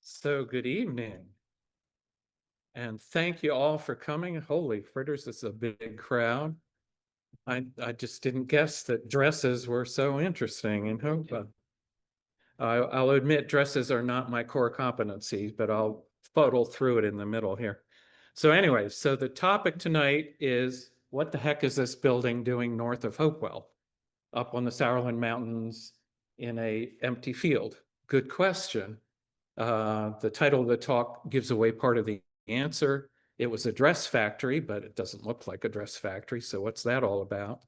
So good evening. And thank you all for coming. Holy fritters, this is a big crowd. I just didn't guess that dresses were so interesting in Hopewell. I'll admit dresses are not my core competency, but I'll fuddle through it in the middle here. So anyway, so the topic tonight is what the heck is this building doing north of Hopewell, up on the Sourland Mountains in a empty field? Good question. The title of the talk gives away part of the answer. It was a dress factory, but it doesn't look like a dress factory. So what's that all about?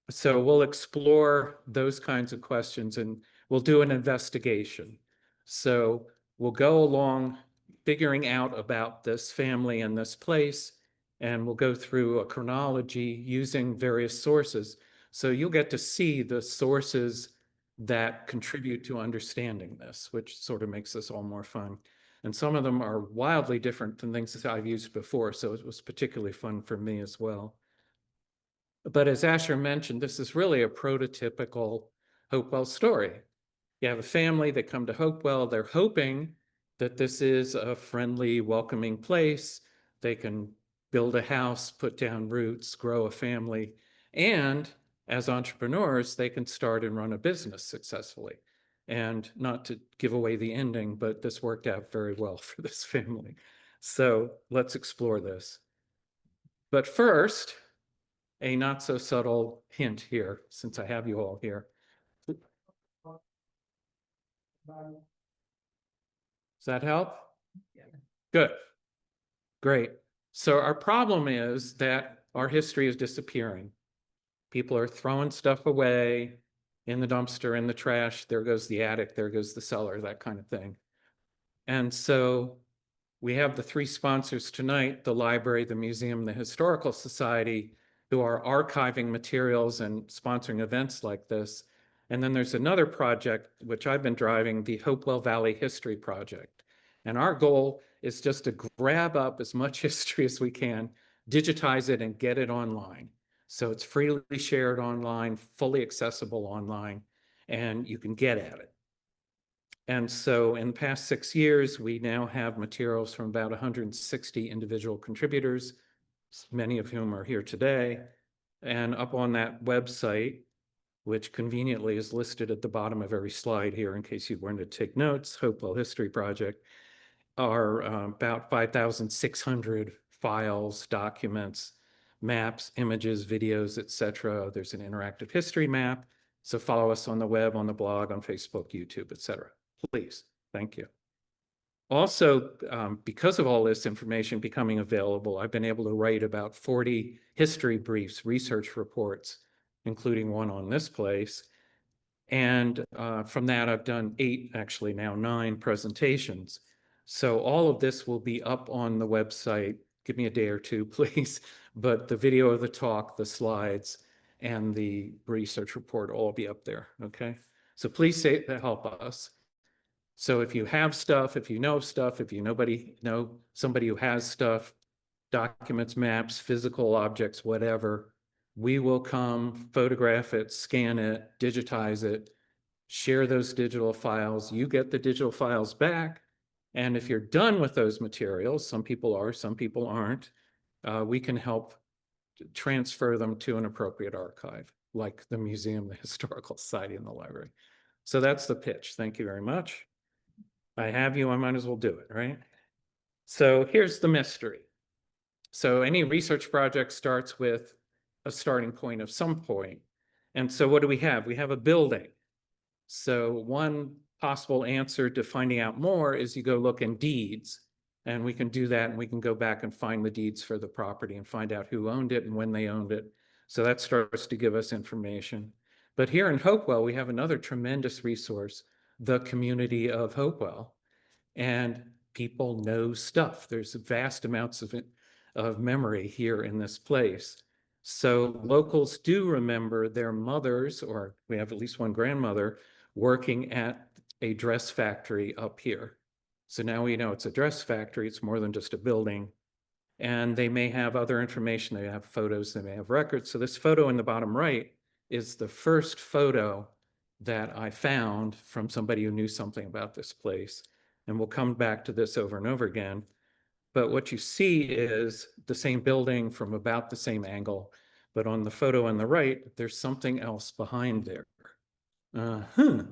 So we'll explore those kinds of questions and we'll do an investigation. So we'll go along figuring out about this family and this place, and we'll go through a chronology using various sources. So you'll get to see the sources that contribute to understanding this, which sort of makes this all more fun. And some of them are wildly different than things that I've used before, so it was particularly fun for me as well. But as Asher mentioned, this is really a prototypical Hopewell story. You have a family that come to Hopewell. They're hoping that this is a friendly, welcoming place. They can build a house, put down roots, grow a family, and as entrepreneurs, they can start and run a business successfully. And not to give away the ending, but this worked out very well for this family. So let's explore this. But first, a not so subtle hint here, since I have you all here. Does that help? Yeah. Good. Great. So our problem is that our history is disappearing. People are throwing stuff away in the dumpster, in the trash. There goes the attic, there goes the cellar, that kind of thing. And so we have the three sponsors tonight, the library, the museum, the Historical Society, who are archiving materials and sponsoring events like this. And then there's another project, which I've been driving, the Hopewell Valley History Project. And our goal is just to grab up as much history as we can, digitize it, and get it online. So it's freely shared online, fully accessible online, and you can get at it. And so in the past 6 years, we now have materials from about 160 individual contributors, many of whom are here today. And up on that website, which conveniently is listed at the bottom of every slide here in case you wanted to take notes, Hopewell History Project, are about 5,600 files, documents, maps, images, videos, etc. There's an interactive history map. So follow us on the web, on the blog, on Facebook, YouTube, etc. Please. Thank you. Also, because of all this information becoming available, I've been able to write about 40 history briefs, research reports, including one on this place. And from that, I've done 8, actually now 9 presentations. So all of this will be up on the website. Give me a day or two, please. But the video of the talk, the slides, and the research report will all be up there, okay? So please say that help us. So if you have stuff, if you know stuff, if you know somebody who has stuff, documents, maps, physical objects, whatever, we will come, photograph it, scan it, digitize it, share those digital files. You get the digital files back. And if you're done with those materials, some people are, some people aren't, we can help transfer them to an appropriate archive, like the museum, the Historical Society, and the library. So that's the pitch. Thank you very much. I have you, I might as well do it, right? So here's the mystery. So any research project starts with a starting point of some point. And so what do we have? We have a building. So one possible answer to finding out more is you go look in deeds, and we can do that, and we can go back and find the deeds for the property and find out who owned it and when they owned it. So that starts to give us information. But here in Hopewell, we have another tremendous resource, the community of Hopewell. And people know stuff. There's vast amounts of memory here in this place. So locals do remember their mothers, or we have at least one grandmother, working at a dress factory up here. So now we know it's a dress factory. It's more than just a building. And they may have other information. They have photos, they may have records. So this photo in the bottom right is the first photo that I found from somebody who knew something about this place. And we'll come back to this over and over again. But what you see is the same building from about the same angle, but on the photo on the right, there's something else behind there. Uh-huh.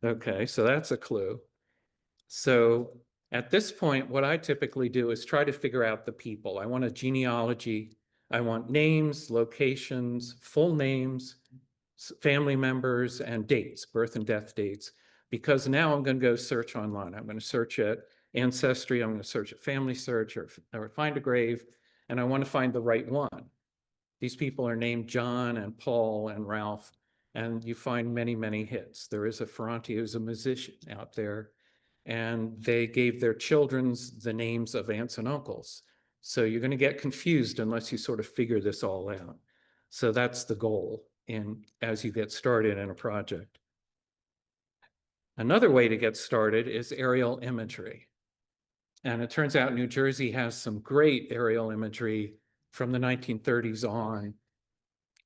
Okay, so that's a clue. So at this point, what I typically do is try to figure out the people. I want a genealogy. I want names, locations, full names, family members, and dates, birth and death dates, because now I'm going to go search online. I'm going to search at Ancestry. I'm going to search at Family Search or Find a Grave, and I want to find the right one. These people are named John and Paul and Ralph, and you find many, many hits. There is a Ferranti who's a musician out there, and they gave their children's the names of aunts and uncles. So you're going to get confused unless you sort of figure this all out. So that's the goal as you get started in a project. Another way to get started is aerial imagery. And it turns out New Jersey has some great aerial imagery from the 1930s on.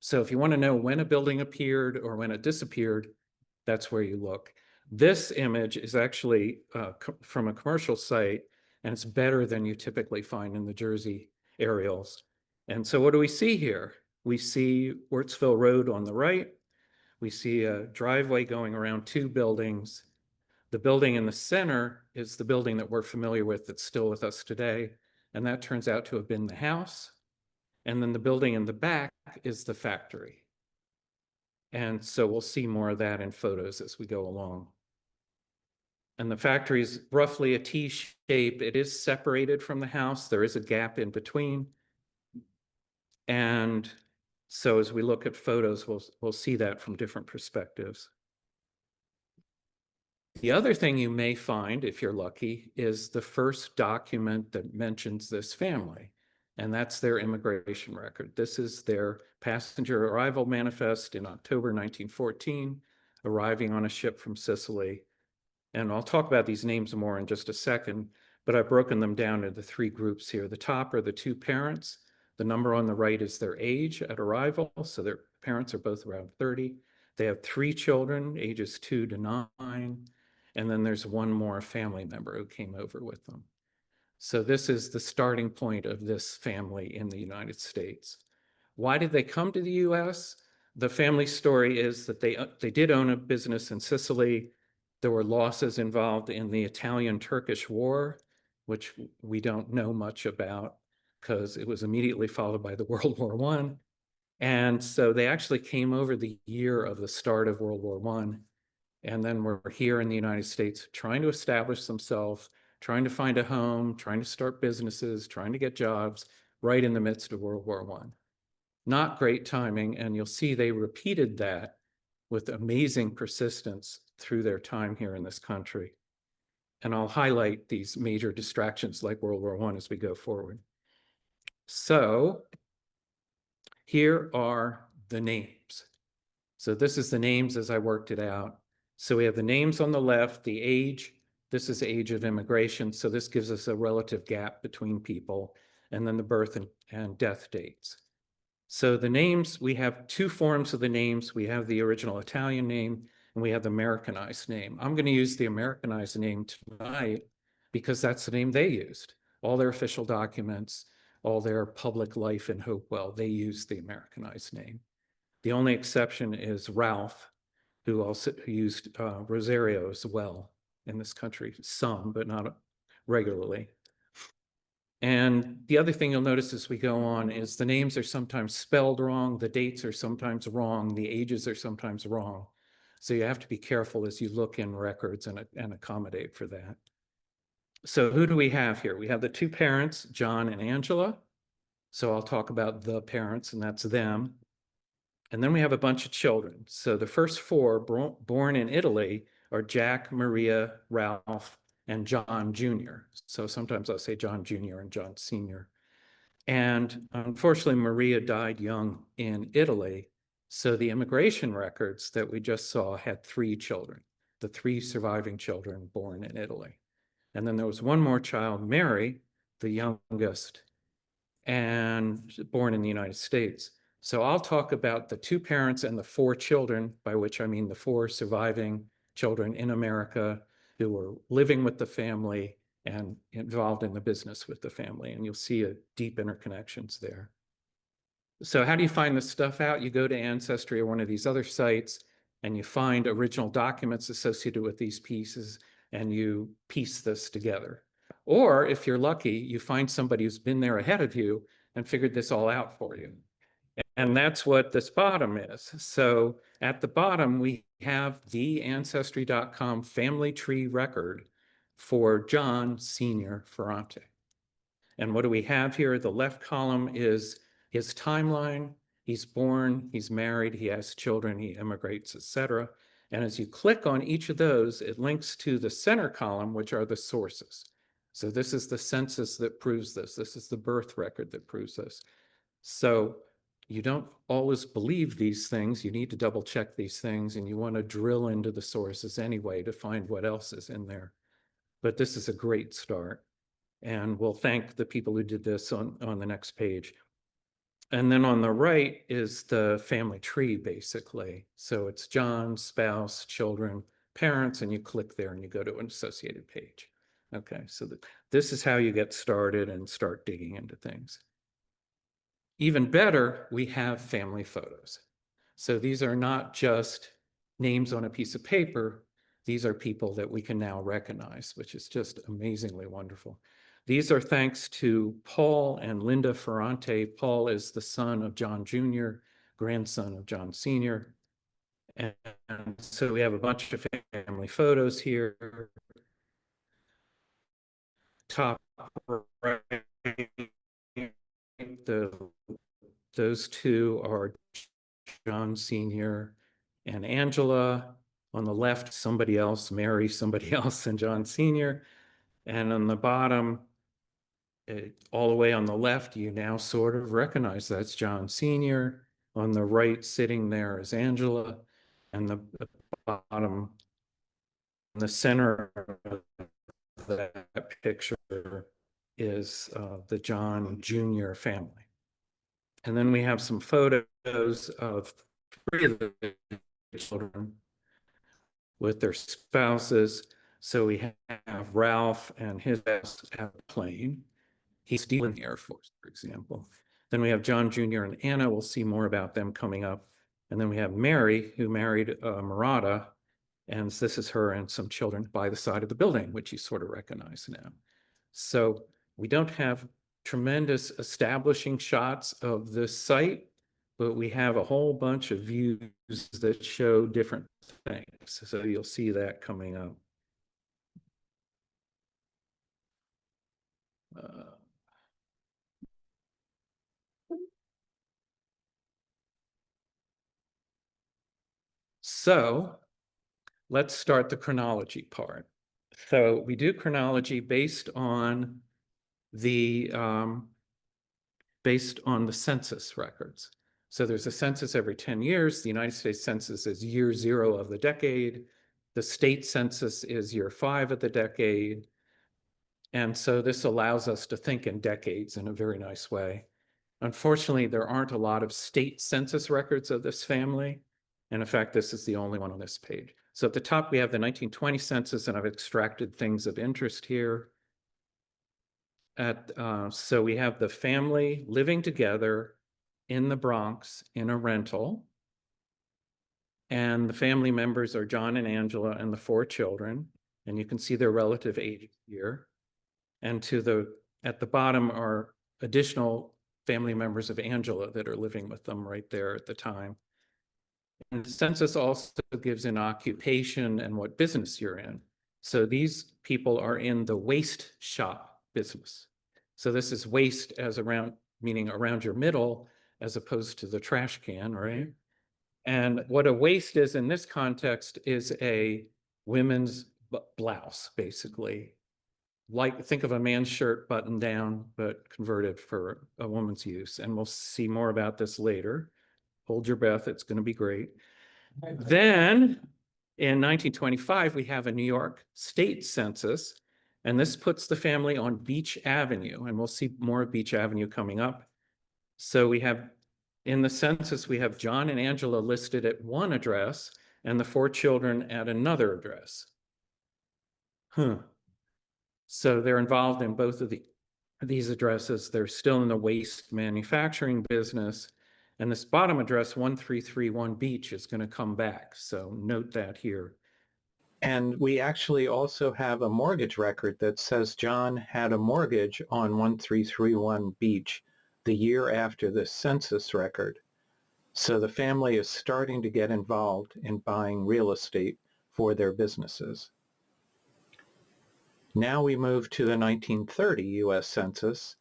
So if you want to know when a building appeared or when it disappeared, that's where you look. This image is actually from a commercial site, and it's better than you typically find in the Jersey aerials. And so what do we see here? We see Wurtsville Road on the right. We see a driveway going around two buildings. The building in the center is the building that we're familiar with that's still with us today, and that turns out to have been the house. And then the building in the back is the factory. And so we'll see more of that in photos as we go along. And the factory is roughly a T shape. It is separated from the house. There is a gap in between. And so as we look at photos, we'll see that from different perspectives. The other thing you may find, if you're lucky, is the first document that mentions this family, and that's their immigration record. This is their passenger arrival manifest in October 1914, arriving on a ship from Sicily. And I'll talk about these names more in just a second, but I've broken them down into three groups here. The top are the two parents. The number on the right is their age at arrival, so their parents are both around 30. They have three children, ages 2 to 9. And then there's one more family member who came over with them. So this is the starting point of this family in the United States. Why did they come to the US? The family story is that they did own a business in Sicily. There were losses involved in the Italian-Turkish War, which we don't know much about because it was immediately followed by the World War I. And so they actually came over the year of the start of World War I. And then we're here in the United States trying to establish themselves, trying to find a home, trying to start businesses, trying to get jobs right in the midst of World War I. Not great timing, and you'll see they repeated that with amazing persistence through their time here in this country. And I'll highlight these major distractions like World War I as we go forward. So here are the names. So this is the names as I worked it out. So we have the names on the left, the age. This is age of immigration. So this gives us a relative gap between people, and then the birth and death dates. So the names, we have two forms of the names. We have the original Italian name, and we have the Americanized name. I'm going to use the Americanized name tonight because that's the name they used. All their official documents, all their public life in Hopewell, they used the Americanized name. The only exception is Ralph, who also used Rosario as well in this country, some, but not regularly. And the other thing you'll notice as we go on is the names are sometimes spelled wrong, the dates are sometimes wrong, the ages are sometimes wrong. So you have to be careful as you look in records and accommodate for that. So who do we have here? We have the two parents, John and Angela. So I'll talk about the parents, and that's them. And then we have a bunch of children. So the first four born in Italy are Jack, Maria, Ralph, and John Jr. So sometimes I'll say John Jr. and John Sr. And unfortunately, Maria died young in Italy. So the immigration records that we just saw had three children, the three surviving children born in Italy. And then there was one more child, Mary, the youngest, and born in the United States. So I'll talk about the two parents and the four children, by which I mean the four surviving children in America, who were living with the family and involved in the business with the family. And you'll see a deep interconnections there. So how do you find this stuff out? You go to Ancestry or one of these other sites and you find original documents associated with these pieces and you piece this together. Or if you're lucky, you find somebody who's been there ahead of you and figured this all out for you. And that's what this bottom is. So at the bottom, we have the Ancestry.com family tree record for John Senior Ferrante. And what do we have here? The left column is his timeline. He's born, he's married, he has children, he immigrates, etc. And as you click on each of those, it links to the center column, which are the sources. So this is the census that proves this. This is the birth record that proves this. So you don't always believe these things. You need to double check these things, and you want to drill into the sources anyway to find what else is in there. But this is a great start. And we'll thank the people who did this on the next page. And then on the right is the family tree, basically. So it's John, spouse, children, parents, and you click there and you go to an associated page. Okay, so this is how you get started and start digging into things. Even better, we have family photos. So these are not just names on a piece of paper. These are people that we can now recognize, which is just amazingly wonderful. These are thanks to Paul and Linda Ferrante. Paul is the son of John Jr., grandson of John Sr. And so we have a bunch of family photos here. Top right, those two are John Sr. and Angela. On the left, somebody else, Mary, somebody else, and John Sr. And on the bottom, all the way on the left, you now sort of recognize that's John Sr. On the right, sitting there is Angela. And the bottom, in the center of that picture is the John Jr. family. And then we have some photos of 3 of the children with their spouses. So we have Ralph and his spouse have a plane. He's still in the Air Force, for example. Then we have John Jr. and Anna. We'll see more about them coming up. And then we have Mary, who married Murata. And this is her and some children by the side of the building, which you sort of recognize now. So we don't have tremendous establishing shots of this site, but we have a whole bunch of views that show different things. So you'll see that coming up. So let's start the chronology part. So we do chronology based on the census records. So there's a census every 10 years. The United States Census is year 0 of the decade. The state census is year 5 of the decade. And so this allows us to think in decades in a very nice way. Unfortunately, there aren't a lot of state census records of this family. And in fact, this is the only one on this page. So at the top, we have the 1920 census, and I've extracted things of interest here. So we have the family living together in the Bronx in a rental. And the family members are John and Angela and the 4 children. And you can see their relative ages here. And at the bottom are additional family members of Angela that are living with them right there at the time. And the census also gives an occupation and what business you're in. So these people are in the waste shop business. So this is waste as around, meaning around your middle, as opposed to the trash can, right? And what a waist is in this context is a women's blouse, basically. Like, think of a man's shirt buttoned down, but converted for a woman's use. And we'll see more about this later. Hold your breath, it's going to be great. Then in 1925, we have a New York state census, and this puts the family on Beach Avenue, and we'll see more of Beach Avenue coming up. So we have, in the census, we have John and Angela listed at one address and the 4 children at another address. So they're involved in both of these addresses. They're still in the waste manufacturing business. And this bottom address, 1331 Beach, is going to come back. So note that here. And we actually also have a mortgage record that says John had a mortgage on 1331 Beach the year after the census record. So the family is starting to get involved in buying real estate for their businesses. Now we move to the 1930 U.S. Census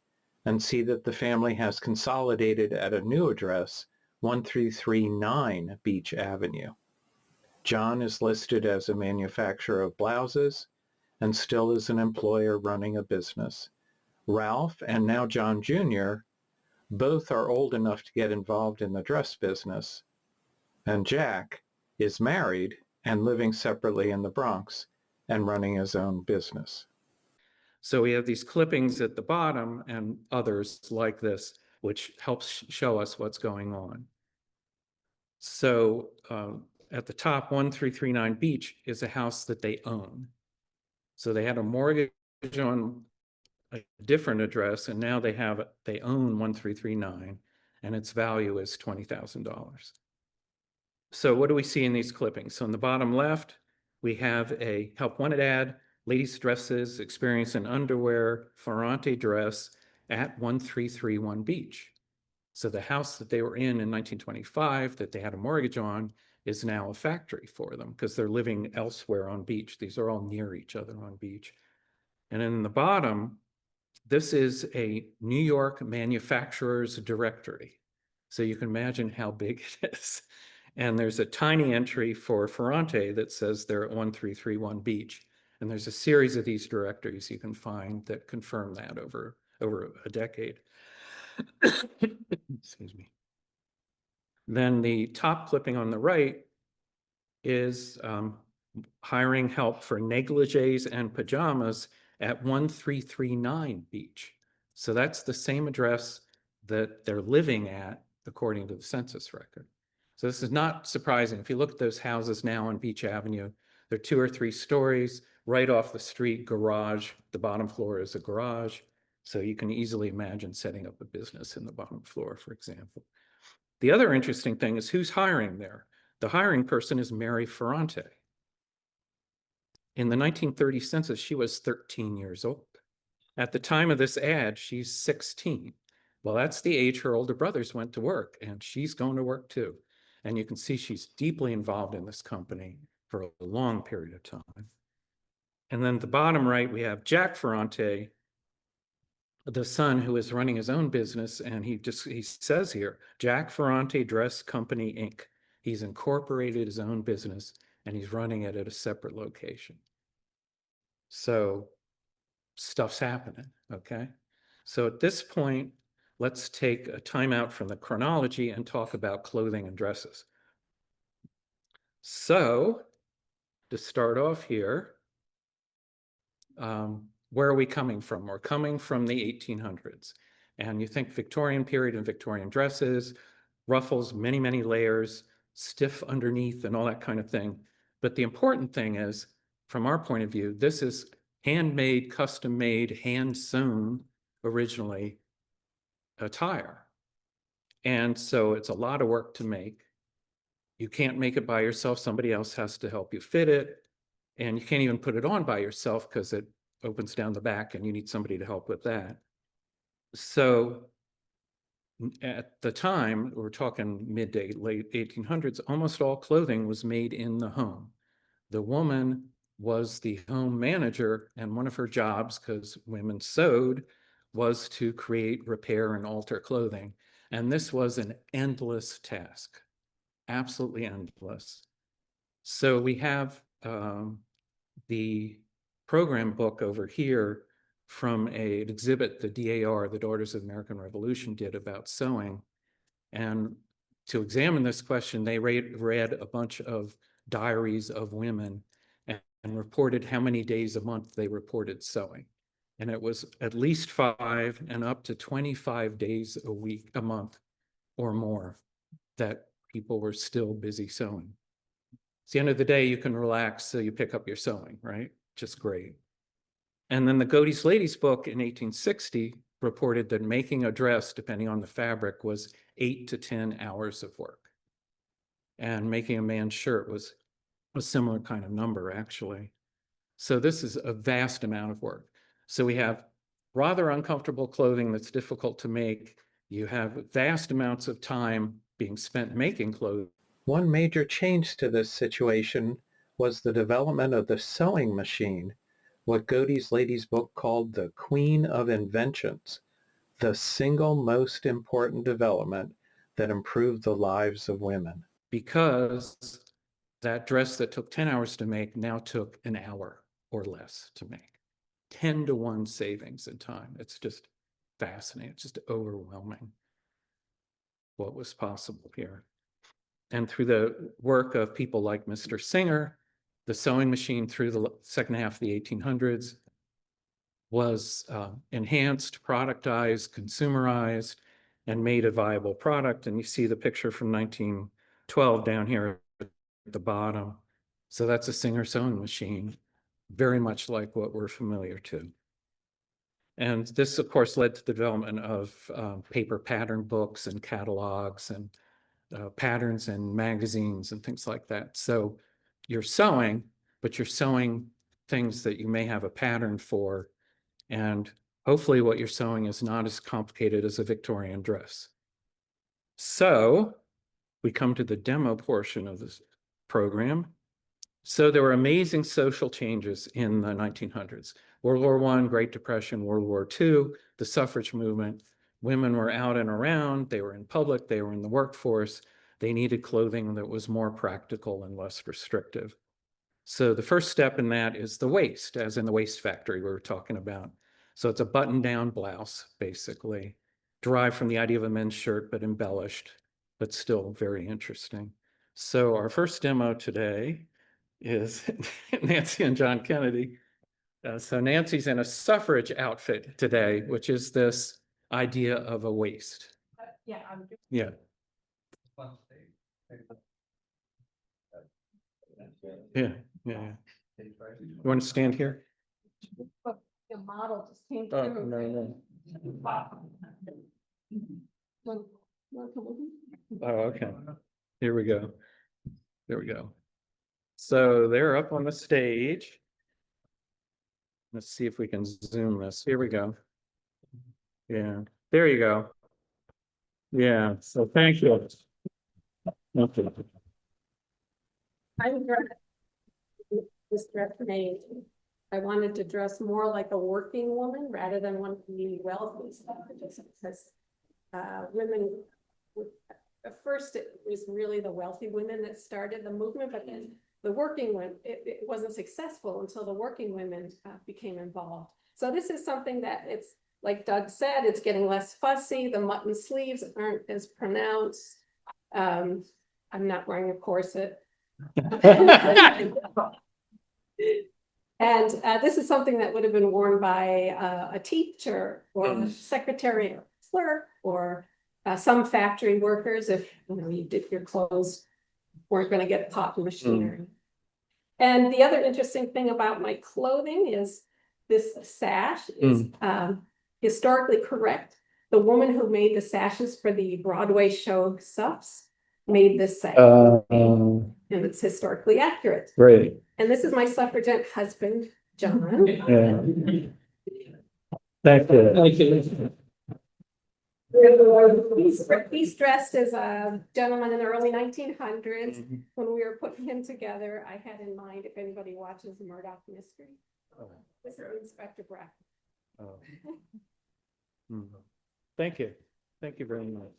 and see that the family has consolidated at a new address, 1339 Beach Avenue. John is listed as a manufacturer of blouses and still is an employer running a business. Ralph and now John Jr. both are old enough to get involved in the dress business. And Jack is married and living separately in the Bronx and running his own business. So we have these clippings at the bottom and others like this, which helps show us what's going on. So at the top, 1339 Beach is a house that they own. So they had a mortgage on a different address, and now they own 1339, and its value is $20,000. So what do we see in these clippings? So in the bottom left, we have a help wanted ad, ladies' dresses, experience in underwear, Ferrante dress at 1331 Beach. So the house that they were in 1925 that they had a mortgage on is now a factory for them because they're living elsewhere on Beach. These are all near each other on Beach. And in the bottom, this is a New York manufacturer's directory. So you can imagine how big it is. And there's a tiny entry for Ferrante that says they're at 1331 Beach. And there's a series of these directories you can find that confirm that over a decade. Excuse me. Then the top clipping on the right is hiring help for negligees and pajamas at 1339 Beach. So that's the same address that they're living at according to the census record. So this is not surprising. If you look at those houses now on Beach Avenue, they're 2 or 3 stories, right off the street, garage. The bottom floor is a garage. So you can easily imagine setting up a business in the bottom floor, for example. The other interesting thing is who's hiring there. The hiring person is Mary Ferrante. In the 1930 census, she was 13 years old. At the time of this ad, she's 16. Well, that's the age her older brothers went to work, and she's going to work too. And you can see she's deeply involved in this company for a long period of time. And then at the bottom right, we have Jack Ferrante, the son who is running his own business, and he says here, Jack Ferrante Dress Company, Inc. He's incorporated his own business, and he's running it at a separate location. So stuff's happening, okay? So at this point, let's take a timeout from the chronology and talk about clothing and dresses. So to start off here, where are we coming from? We're coming from the 1800s. And you think Victorian period and Victorian dresses, ruffles, many, many layers, stiff underneath and all that kind of thing. But the important thing is, from our point of view, this is handmade, custom made, hand sewn originally attire. And so it's a lot of work to make. You can't make it by yourself. Somebody else has to help you fit it. And you can't even put it on by yourself because it opens down the back and you need somebody to help with that. So at the time, we're talking mid to late 1800s, almost all clothing was made in the home. The woman was the home manager, and one of her jobs, because women sewed, was to create, repair, and alter clothing. And this was an endless task, absolutely endless. So we have the program book over here from an exhibit the DAR, the Daughters of the American Revolution, did about sewing. And to examine this question, they read a bunch of diaries of women and reported how many days a month they reported sewing. And it was at least 5 and up to 25 days a month or more that people were still busy sewing. It's the end of the day, you can relax, so you pick up your sewing, right? Just great. And then the Godey's Ladies book in 1860 reported that making a dress, depending on the fabric, was 8 to 10 hours of work. And making a man's shirt was a similar kind of number, actually. So this is a vast amount of work. So we have rather uncomfortable clothing that's difficult to make. You have vast amounts of time being spent making clothes. One major change to this situation was the development of the sewing machine, what Godey's Ladies book called the Queen of Inventions, the single most important development that improved the lives of women. Because that dress that took 10 hours to make now took an hour or less to make. 10 to 1 savings in time. It's just fascinating. It's just overwhelming what was possible here. And through the work of people like Mr. Singer, the sewing machine through the second half of the 1800s was enhanced, productized, consumerized, and made a viable product. And you see the picture from 1912 down here at the bottom. So that's a Singer sewing machine, very much like what we're familiar to. And this, of course, led to the development of paper pattern books and catalogs and patterns and magazines and things like that. So you're sewing, but you're sewing things that you may have a pattern for. And hopefully what you're sewing is not as complicated as a Victorian dress. So we come to the demo portion of this program. So there were amazing social changes in the 1900s. World War I, Great Depression, World War II, the suffrage movement. Women were out and around, they were in public, they were in the workforce. They needed clothing that was more practical and less restrictive. So the first step in that is the waist, as in the waist factory we were talking about. So it's a button-down blouse, basically, derived from the idea of a men's shirt, but embellished, but still very interesting. So our first demo today is Nancy and John Kennedy. So Nancy's in a suffrage outfit today, which is this idea of a waist. Yeah. Yeah. Yeah. Yeah. You want to stand here? The model just came Oh, through. no. Oh, okay. Here we go. There we go. So they're up on the stage. Let's see if we can zoom this. Here we go. Yeah, there you go. Yeah, so thank you. Okay. I'm this dress made. I wanted to dress more like a working woman rather than one of the wealthy suffragists, because women, at first it was really the wealthy women that started the movement, but then the working women, it wasn't successful until the working women became involved. So this is something that it's, like Doug said, it's getting less fussy. The mutton sleeves aren't as pronounced. I'm not wearing a corset. And this is something that would have been worn by a teacher or secretary or clerk or some factory workers if you did your clothes weren't going to get caught in machinery. And the other interesting thing about my clothing is this sash is historically correct. The woman who made the sashes for the Broadway show Suffs made this sash. And it's historically accurate. Great. And this is my suffragette husband, John. Yeah. Thank you. Thank you. He's dressed as a gentleman in the early 1900s. When we were putting him together, I had in mind, if anybody watches the Murdoch Mystery, this is Inspector Brack. Thank you. Thank you very much.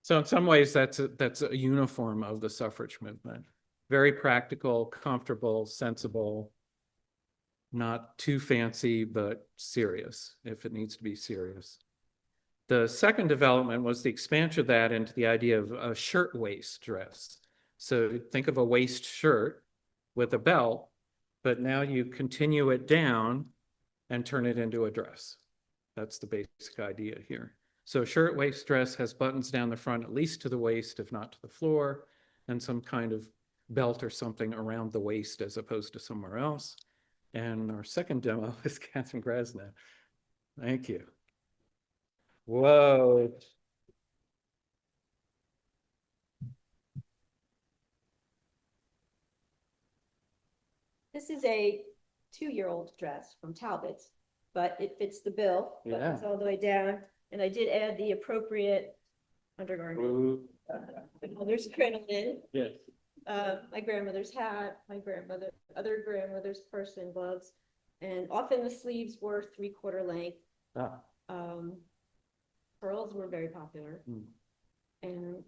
So in some ways, that's a uniform of the suffrage movement. Very practical, comfortable, sensible, not too fancy, but serious if it needs to be serious. The second development was the expansion of that into the idea of a shirt waist dress. So think of a waist shirt with a belt, but now you continue it down and turn it into a dress. That's the basic idea here. So shirt waist dress has buttons down the front, at least to the waist, if not to the floor, and some kind of belt or something around the waist as opposed to somewhere else. And our second demo is Catherine Grasna. Thank you. Whoa. This is a 2-year-old dress from Talbot's, but it fits the bill. Yeah. It's all the way down. And I did add the appropriate undergarment. My mother's crinoline, Yes. my grandmother's hat, other grandmother's purse and gloves. And often the sleeves were 3/4 length. Ah. Pearls were very popular. Mm. And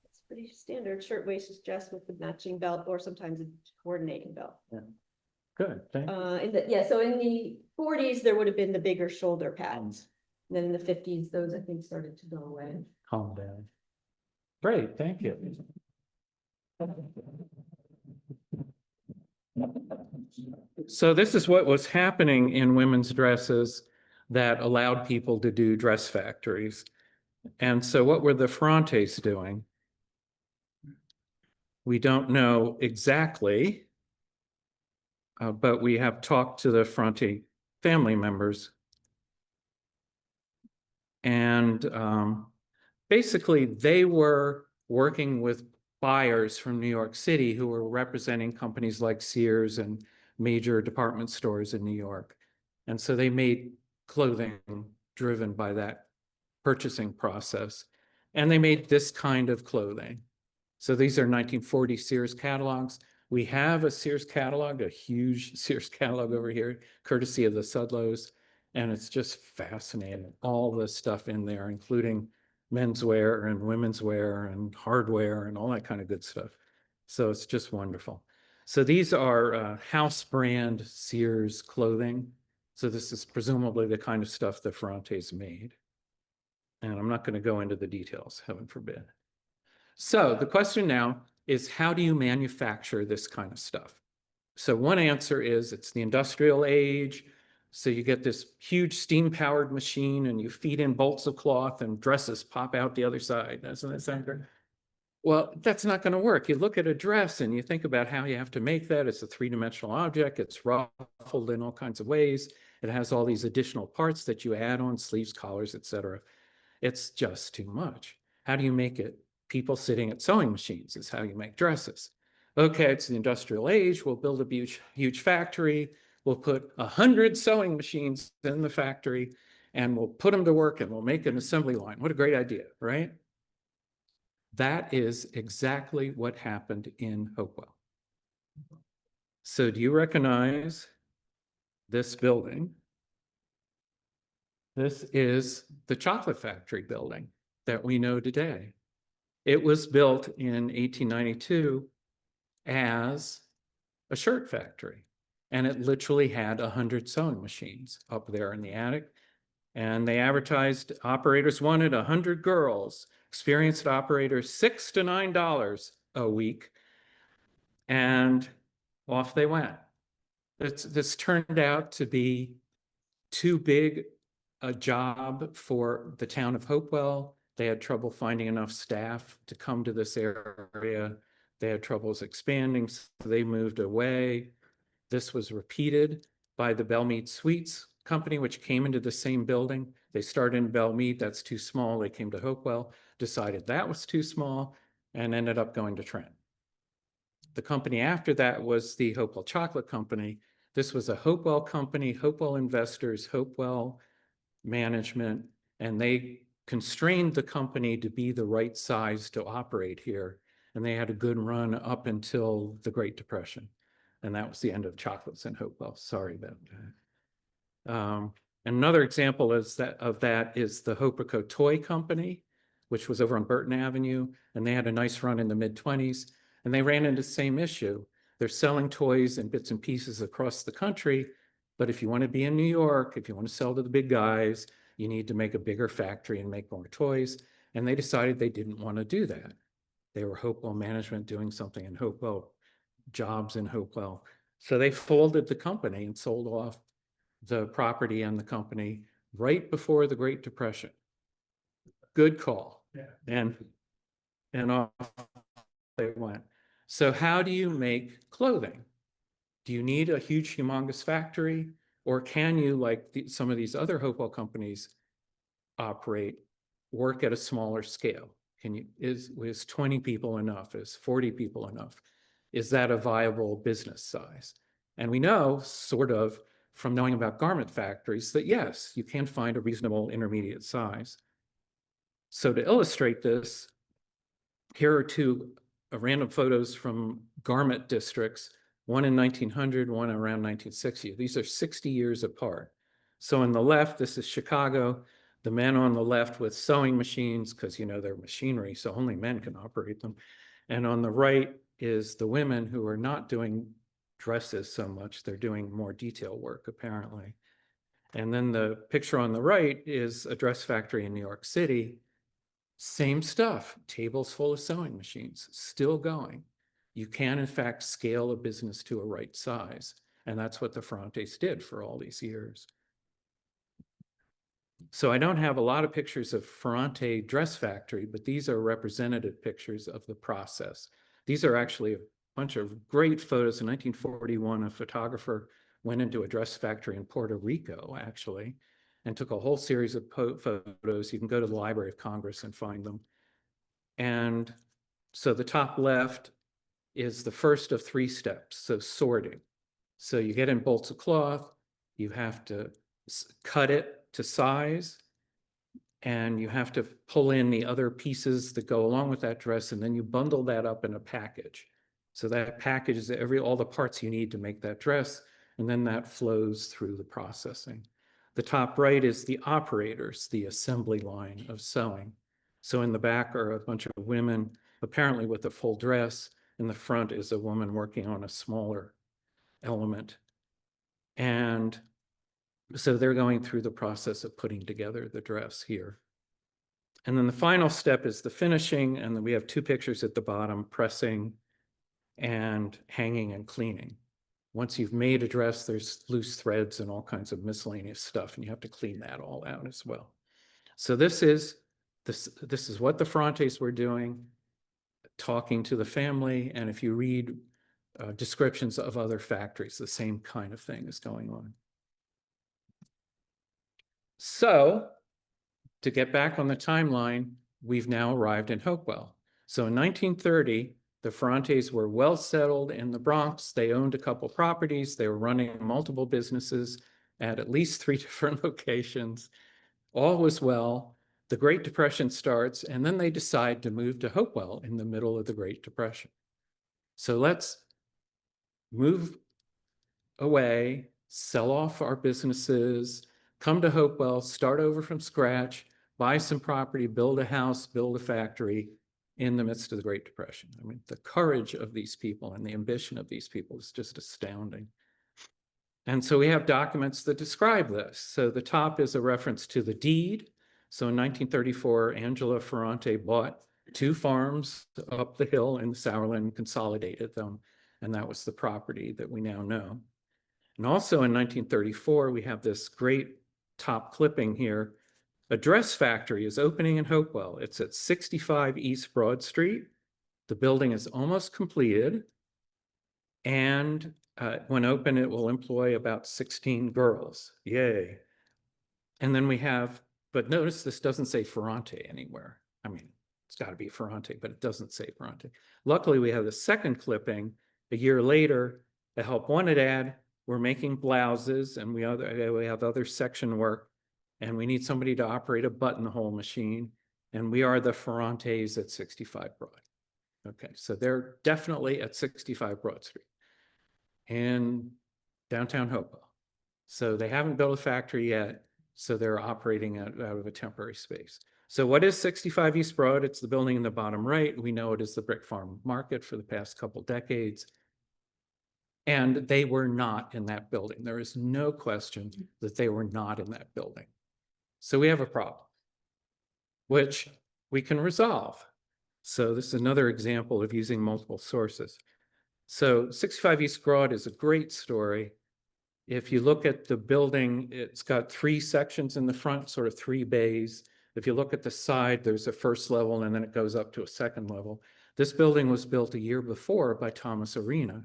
it's pretty standard shirtwaist dress with the matching belt or sometimes a coordinating belt. Yeah. Good. Thank you. So in the 40s, there would have been the bigger shoulder pads. And then in the 50s, those I think started to go away. Calm down. Great. Thank you. So this is what was happening in women's dresses that allowed people to do dress factories. And so what were the Ferrantes doing? We don't know exactly, but we have talked to the Ferrante family members. And basically, they were working with buyers from New York City who were representing companies like Sears and major department stores in New York. And so they made clothing driven by that purchasing process. And they made this kind of clothing. So these are 1940 Sears catalogs. We have a Sears catalog, a huge Sears catalog over here, courtesy of the Sudlows. And it's just fascinating, all the stuff in there, including menswear and women's wear and hardware and all that kind of good stuff. So it's just wonderful. So these are house brand Sears clothing. So this is presumably the kind of stuff the Ferrantes made. And I'm not going to go into the details, heaven forbid. So the question now is, how do you manufacture this kind of stuff? So one answer is it's the industrial age. So you get this huge steam-powered machine and you feed in bolts of cloth and dresses pop out the other side. Doesn't that sound good? Well, that's not going to work. You look at a dress and you think about how you have to make that. It's a three-dimensional object. It's ruffled in all kinds of ways. It has all these additional parts that you add on, sleeves, collars, etc. It's just too much. How do you make it? People sitting at sewing machines is how you make dresses. Okay, it's the industrial age. We'll build a huge factory. We'll put 100 sewing machines in the factory and we'll put them to work and we'll make an assembly line. What a great idea, right? That is exactly what happened in Hopewell. So do you recognize this building? This is the chocolate factory building that we know today. It was built in 1892 as a shirt factory. And it literally had 100 sewing machines up there in the attic. And they advertised operators wanted 100 girls, experienced operators, $6 to $9 a week. And off they went. This turned out to be too big a job for the town of Hopewell. They had trouble finding enough staff to come to this area. They had troubles expanding, so they moved away. This was repeated by the Belmead Suites company, which came into the same building. They started in Belmead, that's too small. They came to Hopewell, decided that was too small, and ended up going to Trent. The company after that was the Hopewell Chocolate Company. This was a Hopewell company, Hopewell investors, Hopewell management, and they constrained the company to be the right size to operate here. And they had a good run up until the Great Depression. And that was the end of chocolates in Hopewell. Sorry about that. Another example of that is the Hopico Toy Company, which was over on Burton Avenue. And they had a nice run in the mid-20s. And they ran into the same issue. They're selling toys in bits and pieces across the country. But if you want to be in New York, if you want to sell to the big guys, you need to make a bigger factory and make more toys. And they decided they didn't want to do that. They were Hopewell management doing something in Hopewell, jobs in Hopewell. So they folded the company and sold off the property and the company right before the Great Depression. Good call. Yeah. And off they went. So how do you make clothing? Do you need a huge, humongous factory? Or can you, like some of these other Hopewell companies operate, work at a smaller scale? Is 20 people enough? Is 40 people enough? Is that a viable business size? And we know, sort of, from knowing about garment factories, that yes, you can find a reasonable intermediate size. So to illustrate this, here are two random photos from garment districts, one in 1900, one around 1960. These are 60 years apart. So on the left, this is Chicago. The men on the left with sewing machines, because you know they're machinery, so only men can operate them. And on the right is the women who are not doing dresses so much. They're doing more detail work, apparently. And then the picture on the right is a dress factory in New York City. Same stuff, tables full of sewing machines, still going. You can, in fact, scale a business to a right size. And that's what the Ferrantes did for all these years. So I don't have a lot of pictures of Ferrante dress factory, but these are representative pictures of the process. These are actually a bunch of great photos. In 1941, a photographer went into a dress factory in Puerto Rico, actually, and took a whole series of photos. You can go to the Library of Congress and find them. And so the top left is the first of 3 steps, so sorting. So you get in bolts of cloth, you have to cut it to size, and you have to pull in the other pieces that go along with that dress, and then you bundle that up in a package. So that package is all the parts you need to make that dress, and then that flows through the processing. The top right is the operators, the assembly line of sewing. So in the back are a bunch of women, apparently with a full dress. In the front is a woman working on a smaller element. And so they're going through the process of putting together the dress here. And then the final step is the finishing. And then we have 2 pictures at the bottom, pressing and hanging and cleaning. Once you've made a dress, there's loose threads and all kinds of miscellaneous stuff, and you have to clean that all out as well. So this is what the Ferrantes were doing, talking to the family. And if you read descriptions of other factories, the same kind of thing is going on. So to get back on the timeline, we've now arrived in Hopewell. So in 1930, the Ferrantes were well settled in the Bronx. They owned a couple properties. They were running multiple businesses at least 3 different locations. All was well. The Great Depression starts, and then they decide to move to Hopewell in the middle of the Great Depression. So let's move away, sell off our businesses, come to Hopewell, start over from scratch, buy some property, build a house, build a factory in the midst of the Great Depression. I mean, the courage of these people and the ambition of these people is just astounding. And so we have documents that describe this. So the top is a reference to the deed. So in 1934, Angela Ferrante bought 2 farms up the hill in Sourland, consolidated them, and that was the property that we now know. And also in 1934, we have this great top clipping here. A dress factory is opening in Hopewell. It's at 65 East Broad Street. The building is almost completed. And when open, it will employ about 16 girls. Yay. And then we have, but notice this doesn't say Ferrante anywhere. I mean, it's got to be Ferrante, but it doesn't say Ferrante. Luckily, we have the second clipping a year later, a help wanted ad. We're making blouses, and we have other section work, and we need somebody to operate a buttonhole machine, and we are the Ferrantes at 65 Broad. Okay, so they're definitely at 65 Broad Street in downtown Hopewell. So they haven't built a factory yet, so they're operating out of a temporary space. So what is 65 East Broad? It's the building in the bottom right. We know it is the brick farm market for the past couple decades. And they were not in that building. There is no question that they were not in that building. So we have a problem, which we can resolve. So this is another example of using multiple sources. So 65 East Broad is a great story. If you look at the building, it's got 3 sections in the front, sort of 3 bays. If you look at the side, there's a first level, and then it goes up to a second level. This building was built a year before by Thomas Arena.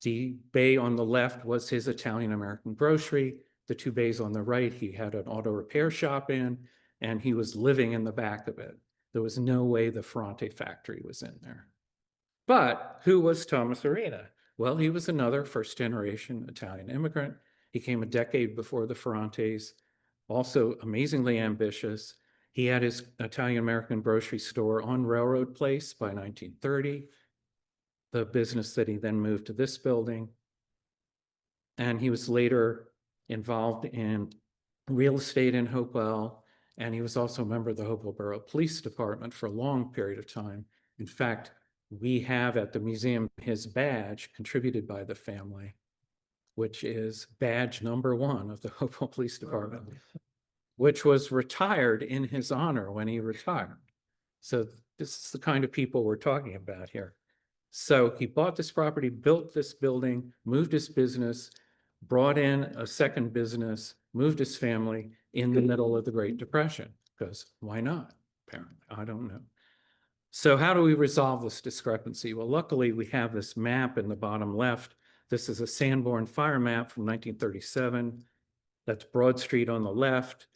The bay on the left was his Italian-American grocery. The two bays on the right, he had an auto repair shop in, and he was living in the back of it. There was no way the Ferrante factory was in there. But who was Thomas Arena? Well, he was another first-generation Italian immigrant. He came a decade before the Ferrantes, also amazingly ambitious. He had his Italian-American grocery store on Railroad Place by 1930, the business that he then moved to this building. And he was later involved in real estate in Hopewell, and he was also a member of the Hopewell Borough Police Department for a long period of time. In fact, we have at the museum his badge contributed by the family, which is badge number 1 of the Hopewell Police Department, which was retired in his honor when he retired. So this is the kind of people we're talking about here. So he bought this property, built this building, moved his business, brought in a second business, moved his family in the middle of the Great Depression, because why not? Apparently, I don't know. So how do we resolve this discrepancy? Well, luckily we have this map in the bottom left. This is a Sanborn fire map from 1937. That's Broad Street on the left.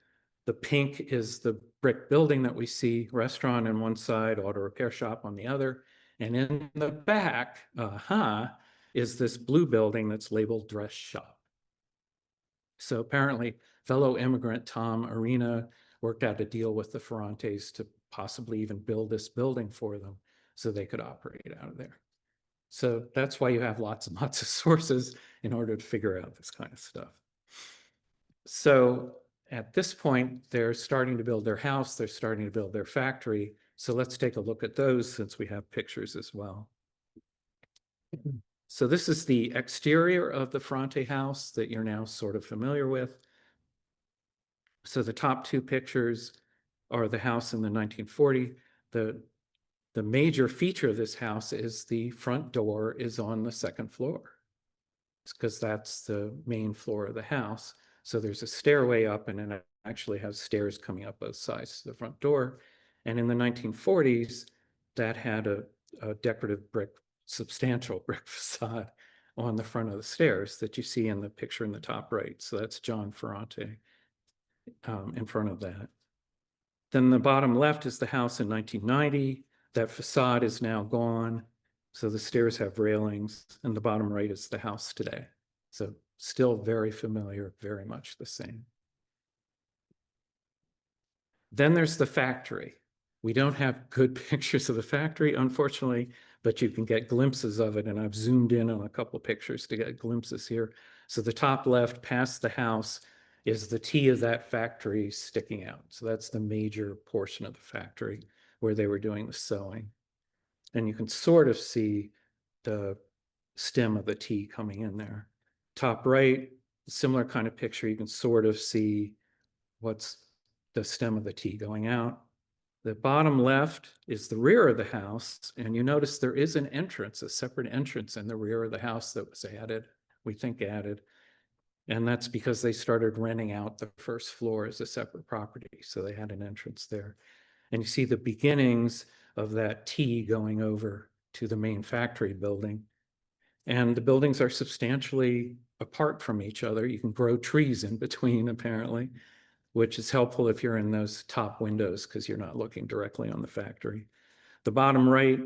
The pink is the brick building that we see, restaurant on one side, auto repair shop on the other. And in the back, is this blue building that's labeled dress shop. So apparently fellow immigrant Tom Arena worked out a deal with the Ferrantes to possibly even build this building for them so they could operate out of there. So that's why you have lots and lots of sources in order to figure out this kind of stuff. So at this point, they're starting to build their house, they're starting to build their factory. So let's take a look at those since we have pictures as well. So this is the exterior of the Ferrante house that you're now sort of familiar with. So the top 2 pictures are the house in the 1940. The major feature of this house is the front door is on the 2nd floor. It's because that's the main floor of the house. So there's a stairway up, and it actually has stairs coming up both sides to the front door. And in the 1940s, that had a decorative brick, substantial brick facade on the front of the stairs that you see in the picture in the top right. So that's John Ferrante in front of that. Then the bottom left is the house in 1990. That facade is now gone. So the stairs have railings, and the bottom right is the house today. So still very familiar, very much the same. Then there's the factory. We don't have good pictures of the factory, unfortunately, but you can get glimpses of it, and I've zoomed in on a couple pictures to get glimpses here. So the top left, past the house, is the T of that factory sticking out. So that's the major portion of the factory where they were doing the sewing. And you can sort of see the stem of the T coming in there. Top right, similar kind of picture. You can sort of see what's the stem of the T going out. The bottom left is the rear of the house. And you notice there is an entrance, a separate entrance in the rear of the house that was added, we think added. And that's because they started renting out the first floor as a separate property. So they had an entrance there. And you see the beginnings of that T going over to the main factory building. And the buildings are substantially apart from each other. You can grow trees in between, apparently, which is helpful if you're in those top windows because you're not looking directly on the factory. The bottom right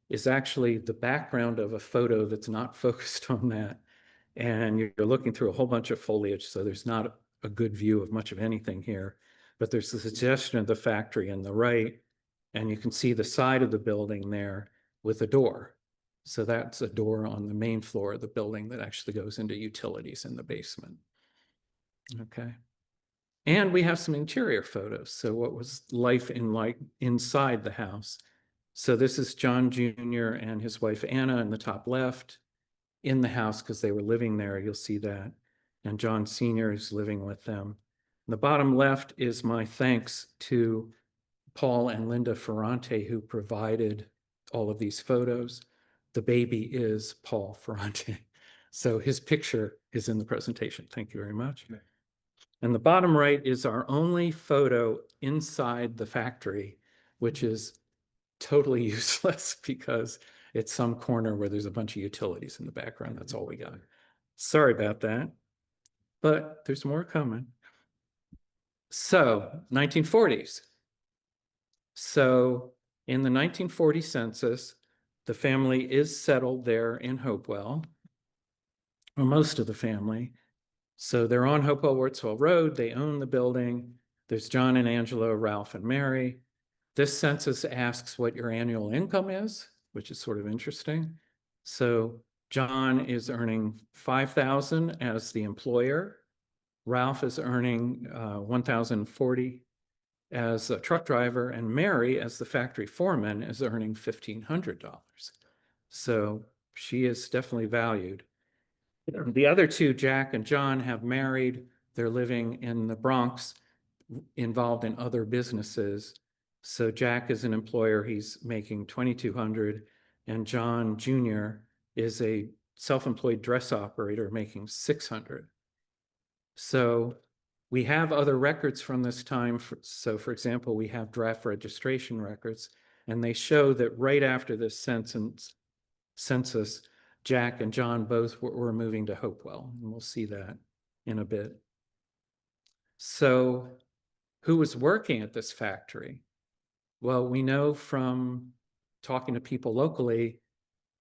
is actually the background of a photo that's not focused on that. And you're looking through a whole bunch of foliage, so there's not a good view of much of anything here. But there's the suggestion of the factory on the right, and you can see the side of the building there with a door. So that's a door on the main floor of the building that actually goes into utilities in the basement. Okay. And we have some interior photos. So what was life inside the house? So this is John Jr. and his wife Anna in the top left in the house because they were living there. You'll see that. And John Sr. is living with them. The bottom left is my thanks to Paul and Linda Ferrante, who provided all of these photos. The baby is Paul Ferrante. So his picture is in the presentation. Thank you very much. Okay. And the bottom right is our only photo inside the factory, which is totally useless because it's some corner where there's a bunch of utilities in the background. That's all we got. Sorry about that, but there's more coming. So 1940s. So in the 1940 census, the family is settled there in Hopewell, or most of the family. So they're on Hopewell Wurtzwell Road. They own the building. There's John and Angela, Ralph and Mary. This census asks what your annual income is, which is sort of interesting. So John is earning $5,000 as the employer. Ralph is earning $1,040 as a truck driver, and Mary, as the factory foreman, is earning $1,500. So she is definitely valued. The other two, Jack and John, have married. They're living in the Bronx, involved in other businesses. So Jack is an employer. He's making $2,200, and John Jr. is a self-employed dress operator making $600. So we have other records from this time. So for example, we have draft registration records, and they show that right after this census, Jack and John both were moving to Hopewell, and we'll see that in a bit. So who was working at this factory? Well, we know from talking to people locally,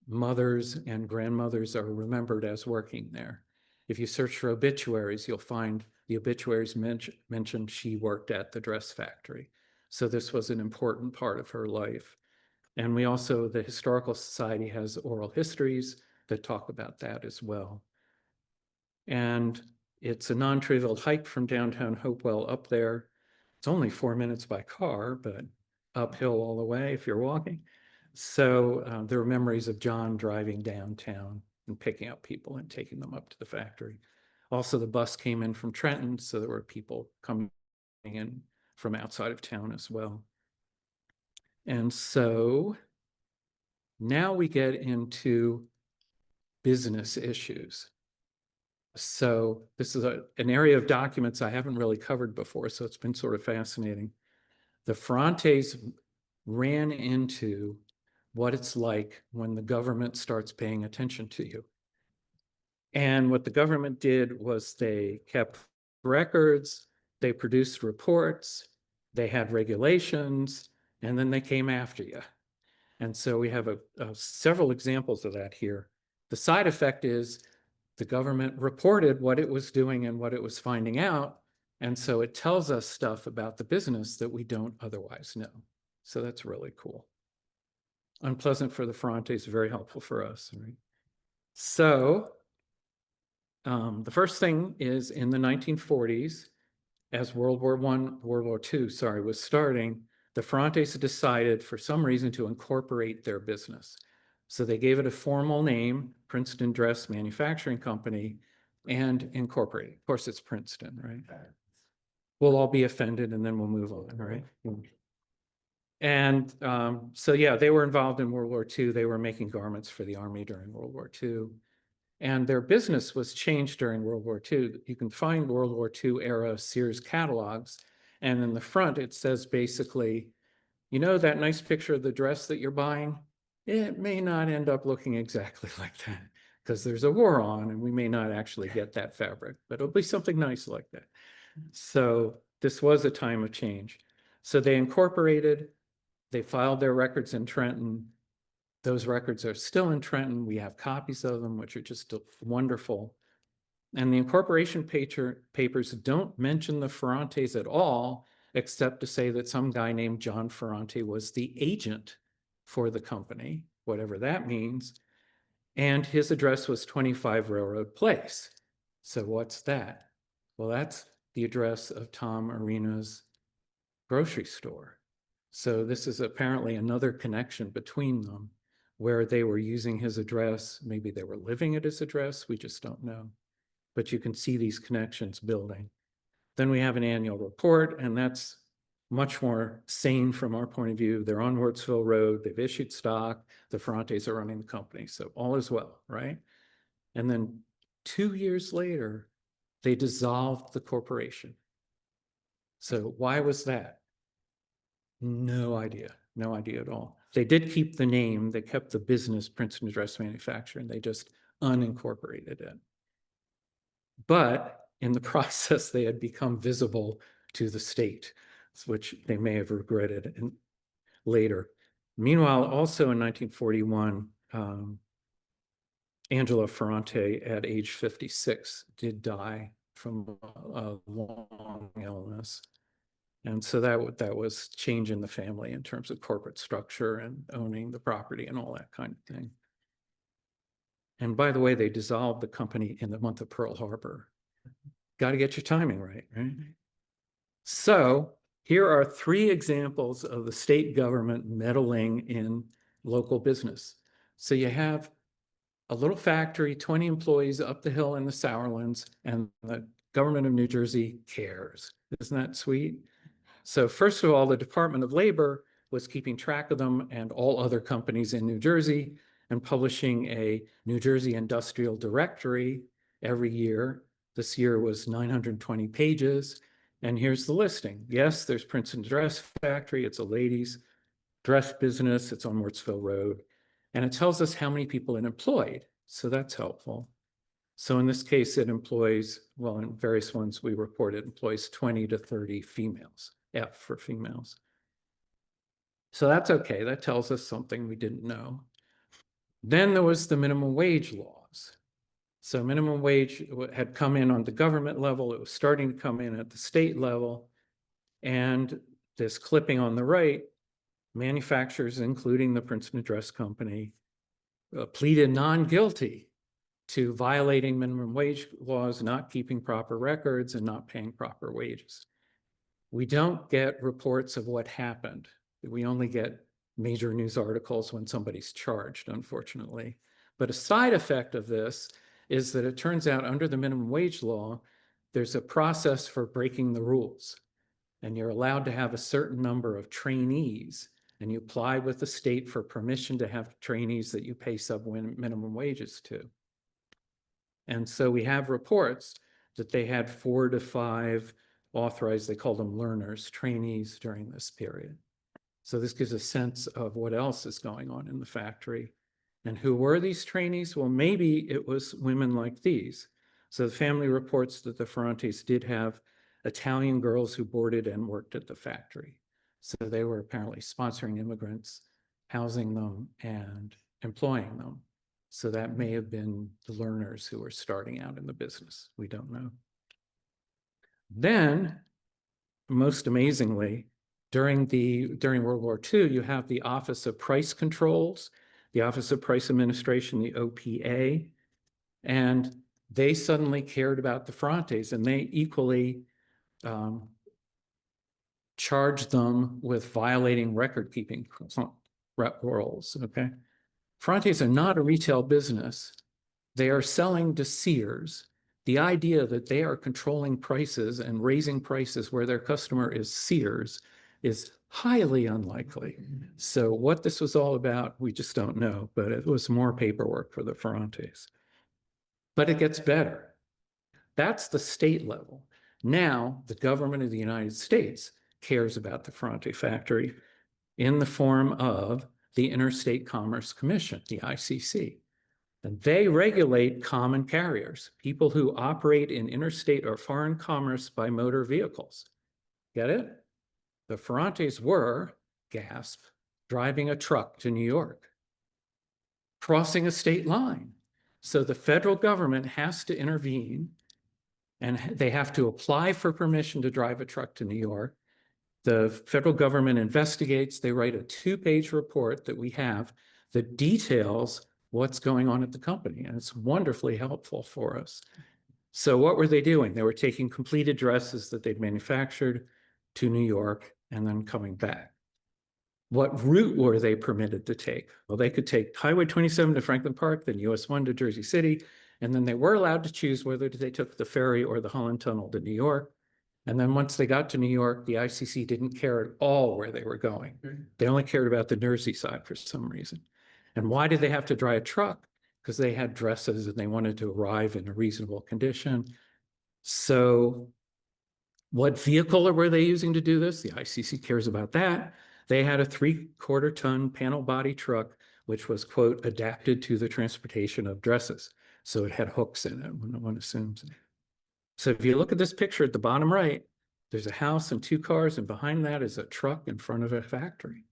mothers and grandmothers are remembered as working there. If you search for obituaries, you'll find the obituaries mention she worked at the dress factory. So this was an important part of her life. And we also, the Historical Society has oral histories that talk about that as well. And it's a non-trivial hike from downtown Hopewell up there. It's only 4 minutes by car, but uphill all the way if you're walking. So there are memories of John driving downtown and picking up people and taking them up to the factory. Also, the bus came in from Trenton, so there were people coming in from outside of town as well. And so now we get into business issues. So this is an area of documents I haven't really covered before, so it's been sort of fascinating. The Ferrantes ran into what it's like when the government starts paying attention to you. And what the government did was they kept records, they produced reports, they had regulations, and then they came after you. And so we have several examples of that here. The side effect is the government reported what it was doing and what it was finding out. And so it tells us stuff about the business that we don't otherwise know. So that's really cool. Unpleasant for the Ferrantes, very helpful for us. Right? So the first thing is in the 1940s, as World War II, was starting, the Ferrantes decided for some reason to incorporate their business. So they gave it a formal name, Princeton Dress Manufacturing Company, and incorporated. Of course, it's Princeton, right? We'll all be offended and then we'll move on, right? And so, yeah, they were involved in World War II. They were making garments for the Army during World War II. And their business was changed during World War II. You can find World War II era Sears catalogs. And in the front, it says basically, you know, that nice picture of the dress that you're buying? It may not end up looking exactly like that because there's a war on and we may not actually get that fabric, but it'll be something nice like that. So this was a time of change. So they incorporated, they filed their records in Trenton. Those records are still in Trenton. We have copies of them, which are just wonderful. And the incorporation papers don't mention the Ferrantes at all, except to say that some guy named John Ferrante was the agent for the company, whatever that means. And his address was 25 Railroad Place. So what's that? Well, that's the address of Tom Arena's grocery store. So this is apparently another connection between them where they were using his address. Maybe they were living at his address. We just don't know. But you can see these connections building. Then we have an annual report, and that's much more sane from our point of view. They're on Wurtzville Road. They've issued stock. The Ferrantes are running the company. So all is well, right? And then 2 years later, they dissolved the corporation. So why was that? No idea. No idea at all. They did keep the name, they kept the business Princeton Dress Manufacturing, they just unincorporated it. But in the process, they had become visible to the state, which they may have regretted later. Meanwhile, also in 1941, Angela Ferrante, at age 56, did die from a long illness. And so that was change in the family in terms of corporate structure and owning the property and all that kind of thing. And by the way, they dissolved the company in the month of Pearl Harbor. Got to get your timing right, right? So here are 3 examples of the state government meddling in local business. So you have a little factory, 20 employees up the hill in the Sourlands, and the government of New Jersey cares. Isn't that sweet? So first of all, the Department of Labor was keeping track of them and all other companies in New Jersey and publishing a New Jersey Industrial Directory every year. This year was 920 pages. And here's the listing. Yes, there's Princeton Dress Factory. It's a ladies' dress business. It's on Wurtsville Road. And it tells us how many people it employed. So that's helpful. So in this case, it employs, well, in various ones we report, it employs 20 to 30 females, F for females. So that's okay. That tells us something we didn't know. Then there was the minimum wage laws. So minimum wage had come in on the government level. It was starting to come in at the state level. And this clipping on the right, manufacturers, including the Princeton Dress Company, pleaded non-guilty to violating minimum wage laws, not keeping proper records, and not paying proper wages. We don't get reports of what happened. We only get major news articles when somebody's charged, unfortunately. But a side effect of this is that it turns out under the minimum wage law, there's a process for breaking the rules. And you're allowed to have a certain number of trainees, and you apply with the state for permission to have trainees that you pay minimum wages to. And so we have reports that they had 4 to 5 authorized, they called them learners, trainees during this period. So this gives a sense of what else is going on in the factory. And who were these trainees? Well, maybe it was women like these. So the family reports that the Ferrantes did have Italian girls who boarded and worked at the factory. So they were apparently sponsoring immigrants, housing them, and employing them. So that may have been the learners who were starting out in the business. We don't know. Then, most amazingly, during World War II, you have the Office of Price Controls, the Office of Price Administration, the OPA, and they suddenly cared about the Ferrantes, and they equally charged them with violating record-keeping rules, okay? Ferrantes are not a retail business. They are selling to Sears. The idea that they are controlling prices and raising prices where their customer is Sears is highly unlikely. So what this was all about, we just don't know, but it was more paperwork for the Ferrantes. But it gets better. That's the state level. Now, the government of the United States cares about the Ferrante factory in the form of the Interstate Commerce Commission, the ICC. And they regulate common carriers, people who operate in interstate or foreign commerce by motor vehicles. Get it? The Ferrantes were, gasp, driving a truck to New York, crossing a state line. So the federal government has to intervene, and they have to apply for permission to drive a truck to New York. The federal government investigates. They write a 2-page report that we have that details what's going on at the company, and it's wonderfully helpful for us. So what were they doing? They were taking completed dresses that they'd manufactured to New York and then coming back. What route were they permitted to take? Well, they could take Highway 27 to Franklin Park, then US 1 to Jersey City, and then they were allowed to choose whether they took the ferry or the Holland Tunnel to New York. And then once they got to New York, the ICC didn't care at all where they were going. They only cared about the Jersey side for some reason. And why did they have to drive a truck? Because they had dresses and they wanted to arrive in a reasonable condition. So what vehicle were they using to do this? The ICC cares about that. They had a 3/4 ton panel body truck, which was, quote, adapted to the transportation of dresses. So it had hooks in it, one assumes. So if you look at this picture at the bottom right, there's a house and 2 cars, and behind that is a truck in front of a factory.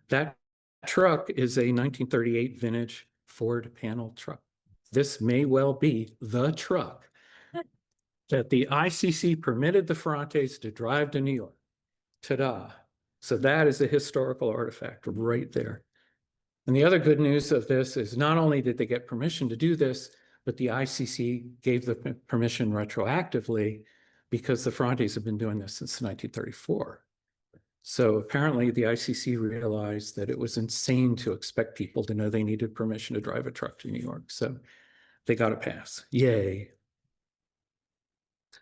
That truck is a 1938 vintage Ford panel truck. This may well be the truck that the ICC permitted the Ferrantes to drive to New York. Ta-da. So that is a historical artifact right there. And the other good news of this is not only did they get permission to do this, but the ICC gave the permission retroactively because the Ferrantes have been doing this since 1934. So apparently the ICC realized that it was insane to expect people to know they needed permission to drive a truck to New York. So they got a pass. Yay.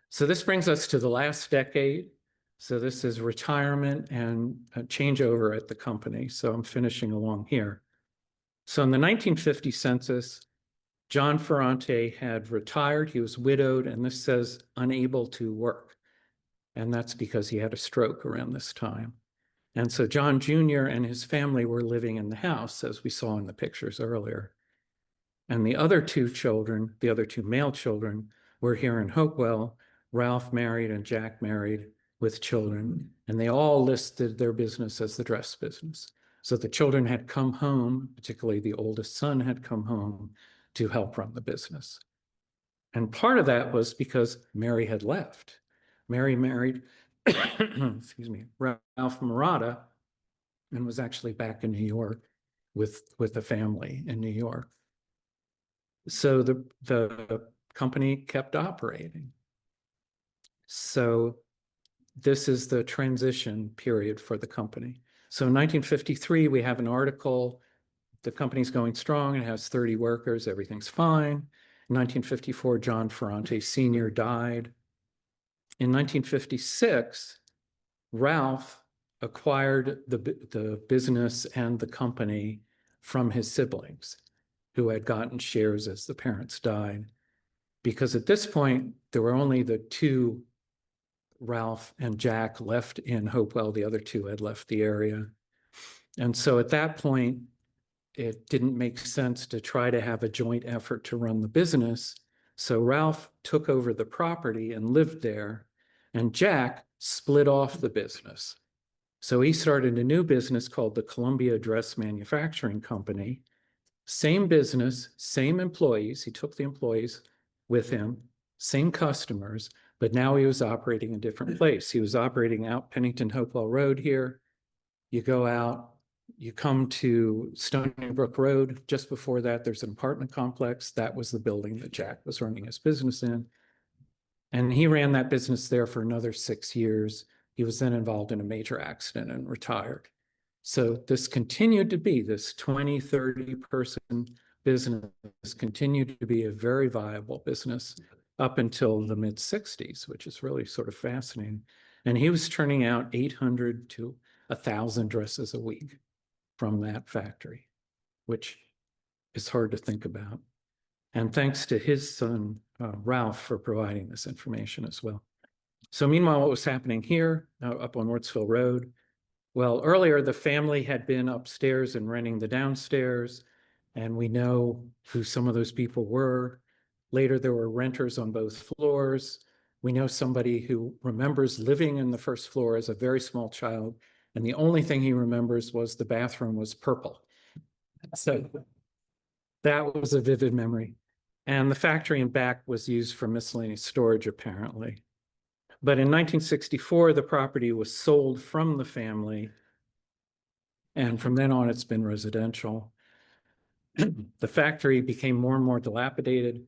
So this brings us to the last decade. So this is retirement and a changeover at the company. So I'm finishing along here. So in the 1950 census, John Ferrante had retired. He was widowed, and this says unable to work. And that's because he had a stroke around this time. And so John Jr. and his family were living in the house, as we saw in the pictures earlier. And the other 2 children, the other 2 male children, were here in Hopewell. Ralph married and Jack married with children, and they all listed their business as the dress business. So the children had come home, particularly the oldest son had come home to help run the business. And part of that was because Mary had left. Mary married, excuse me, Ralph Murata, and was actually back in New York with the family in New York. So the company kept operating. So this is the transition period for the company. So in 1953, we have an article, the company's going strong, it has 30 workers, everything's fine. In 1954, John Ferrante Sr. died. In 1956, Ralph acquired the business and the company from his siblings who had gotten shares as the parents died. Because at this point, there were only the 2, Ralph and Jack, left in Hopewell. The other 2 had left the area. And so at that point, it didn't make sense to try to have a joint effort to run the business. So Ralph took over the property and lived there, and Jack split off the business. So he started a new business called the Columbia Dress Manufacturing Company. Same business, same employees. He took the employees with him, same customers, but now he was operating in a different place. He was operating out Pennington Hopewell Road here. You go out, you come to Stony Brook Road. Just before that, there's an apartment complex. That was the building that Jack was running his business in. And he ran that business there for another 6 years. He was then involved in a major accident and retired. So this continued to be, this 20, 30 person business continued to be a very viable business up until the mid 60s, which is really sort of fascinating. And he was turning out 800 to 1,000 dresses a week from that factory, which is hard to think about. And thanks to his son, Ralph, for providing this information as well. So meanwhile, what was happening here up on Wardsville Road? Well, earlier, the family had been upstairs and renting the downstairs, and we know who some of those people were. Later, there were renters on both floors. We know somebody who remembers living in the first floor as a very small child, and the only thing he remembers was the bathroom was purple. So that was a vivid memory. And the factory in back was used for miscellaneous storage, apparently. But in 1964, the property was sold from the family. And from then on, it's been residential. The factory became more and more dilapidated.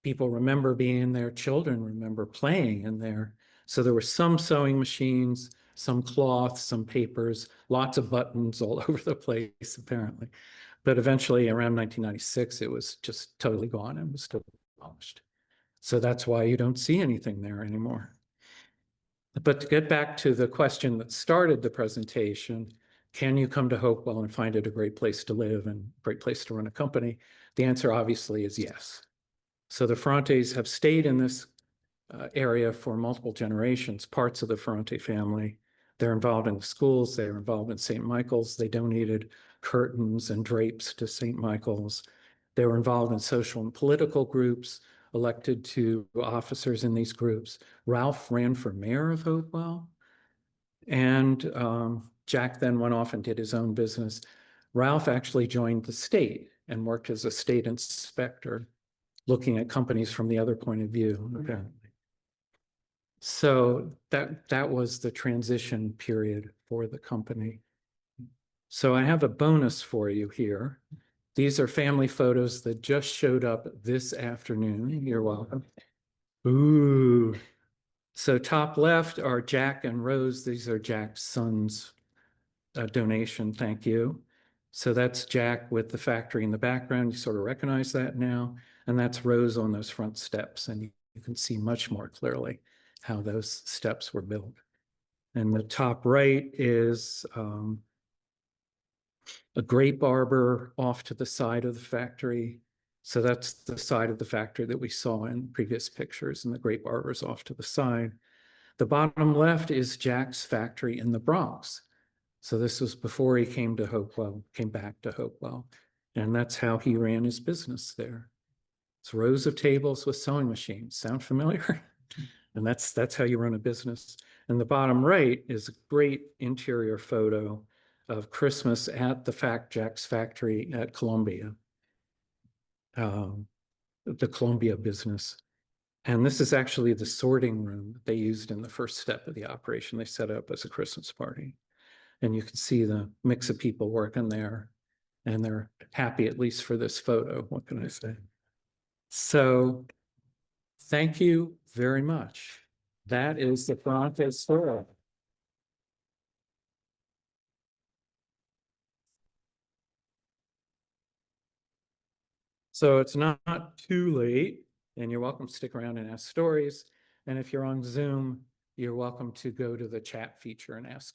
People remember being in there. Children remember playing in there. So there were some sewing machines, some cloth, some papers, lots of buttons all over the place, apparently. But eventually, around 1996, it was just totally gone and was still demolished. So that's why you don't see anything there anymore. But to get back to the question that started the presentation, can you come to Hopewell and find it a great place to live and a great place to run a company? The answer obviously is yes. So the Ferrantes have stayed in this area for multiple generations, parts of the Ferrante family. They're involved in the schools. They were involved in St. Michael's. They donated curtains and drapes to St. Michael's. They were involved in social and political groups, elected to officers in these groups. Ralph ran for mayor of Hopewell. And Jack then went off and did his own business. Ralph actually joined the state and worked as a state inspector, looking at companies from the other point of view, apparently. So that was the transition period for the company. So I have a bonus for you here. These are family photos that just showed up this afternoon. You're welcome. Ooh. So top left are Jack and Rose. These are Jack's sons' donation. Thank you. So that's Jack with the factory in the background. You sort of recognize that now. And that's Rose on those front steps. And you can see much more clearly how those steps were built. And the top right is a grape arbor off to the side of the factory. So that's the side of the factory that we saw in previous pictures, and the grape arbors off to the side. The bottom left is Jack's factory in the Bronx. So this was before he came to Hopewell, came back to Hopewell. And that's how he ran his business there. It's rows of tables with sewing machines. Sound familiar? And that's how you run a business. And the bottom right is a great interior photo of Christmas at the Jack's factory at Columbia, the Columbia business. And this is actually the sorting room that they used in the first step of the operation. They set up as a Christmas party. And you can see the mix of people working there. And they're happy, at least for this photo. What can I say? So thank you very much. That is the Bronx story. So it's not too late, and you're welcome to stick around and ask stories. And if you're on Zoom, you're welcome to go to the chat feature and ask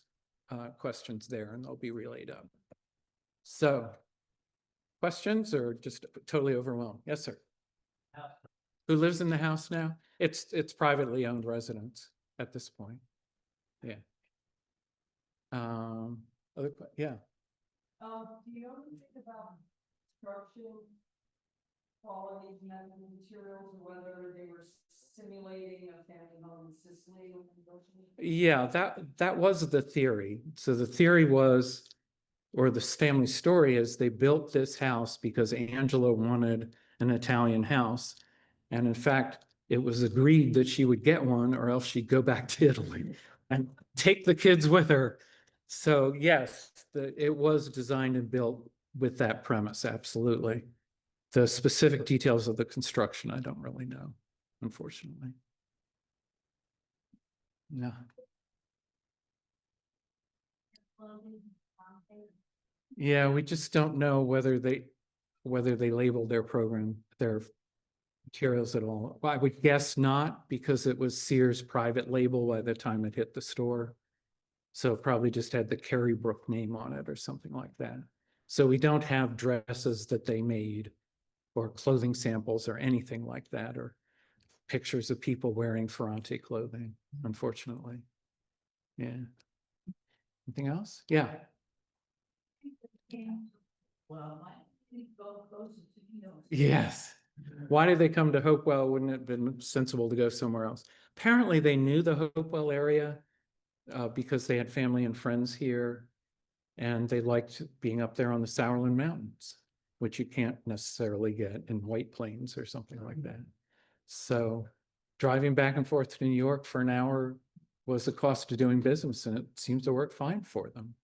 questions there, and they'll be relayed up. So questions or just totally overwhelmed? Yes, sir. Who lives in the house now? It's privately owned residence at this point. Yeah. Yeah. Do you know anything about construction qualities, materials, or whether they were simulating a family home in Sicily? Yeah, that was the theory. So the theory was, or the family story is, they built this house because Angela wanted an Italian house. And in fact, it was agreed that she would get one or else she'd go back to Italy and take the kids with her. So yes, it was designed and built with that premise, absolutely. The specific details of the construction, I don't really know, unfortunately. No. Yeah, we just don't know whether they labeled their program, their materials at all. I would guess not, because it was Sears private label by the time it hit the store. So it probably just had the Carrybrook name on it or something like that. So we don't have dresses that they made or clothing samples or anything like that, or pictures of people wearing Ferrante clothing, unfortunately. Yeah. Anything else? Yeah. Yes. Why did they come to Hopewell? Wouldn't it have been sensible to go somewhere else? Apparently they knew the Hopewell area because they had family and friends here, and they liked being up there on the Sourland Mountains, which you can't necessarily get in White Plains or something like that. So driving back and forth to New York for an hour was the cost of doing business, and it seems to work fine for them,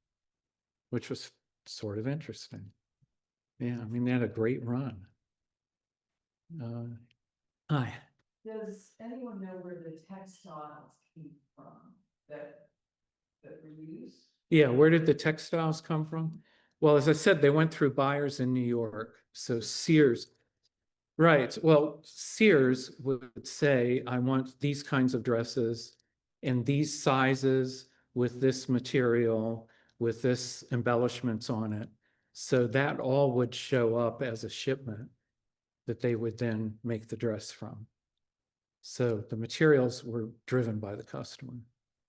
which was sort of interesting. Yeah, I mean, they had a great run. Hi. Does anyone know where the textiles came from that were used? Yeah, where did the textiles come from? Well, as I said, they went through buyers in New York. So Sears, right. Well, Sears would say, I want these kinds of dresses in these sizes with this material, with this embellishments on it. So that all would show up as a shipment that they would then make the dress from. So the materials were driven by the customer.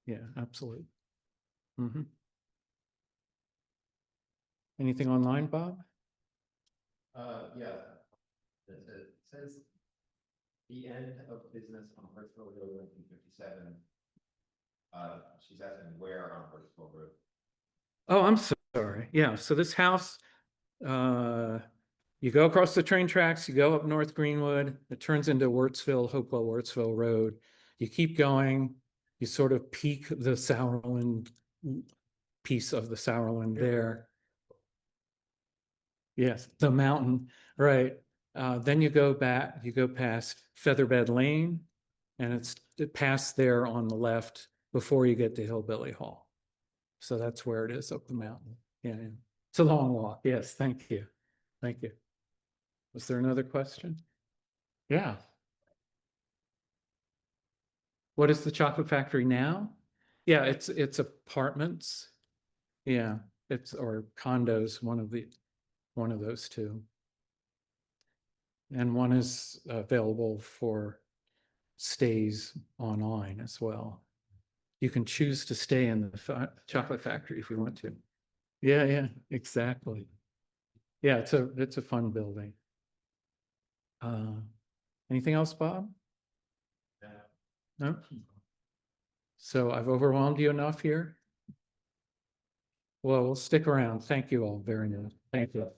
Yeah, absolutely. Mhm. Anything online, Bob? Yeah. It says the end of business on Hartsville Road, 1957. She's asking where on Hartsville Road. Oh, I'm sorry. Yeah, so this house, you go across the train tracks, you go up North Greenwood, it turns into Hopewell Wurtsville Road. You keep going, you sort of peak the Sourland piece of the Sourland there. Yes, the mountain, right. Then you go back, you go past Featherbed Lane, and it's past there on the left before you get to Hillbilly Hall. So that's where it is up the mountain. Yeah, yeah. It's a long walk. Yes, thank you. Thank you. Was there another question? Yeah. What is the chocolate factory now? Yeah, it's apartments. Yeah, it's or condos, one of those two. And one is available for stays online as well. You can choose to stay in the chocolate factory if you want to. Yeah, yeah, exactly. Yeah, it's a fun building. Anything else, Bob? No? So I've overwhelmed you enough here? Well, we'll stick around. Thank you all very much. Thank you.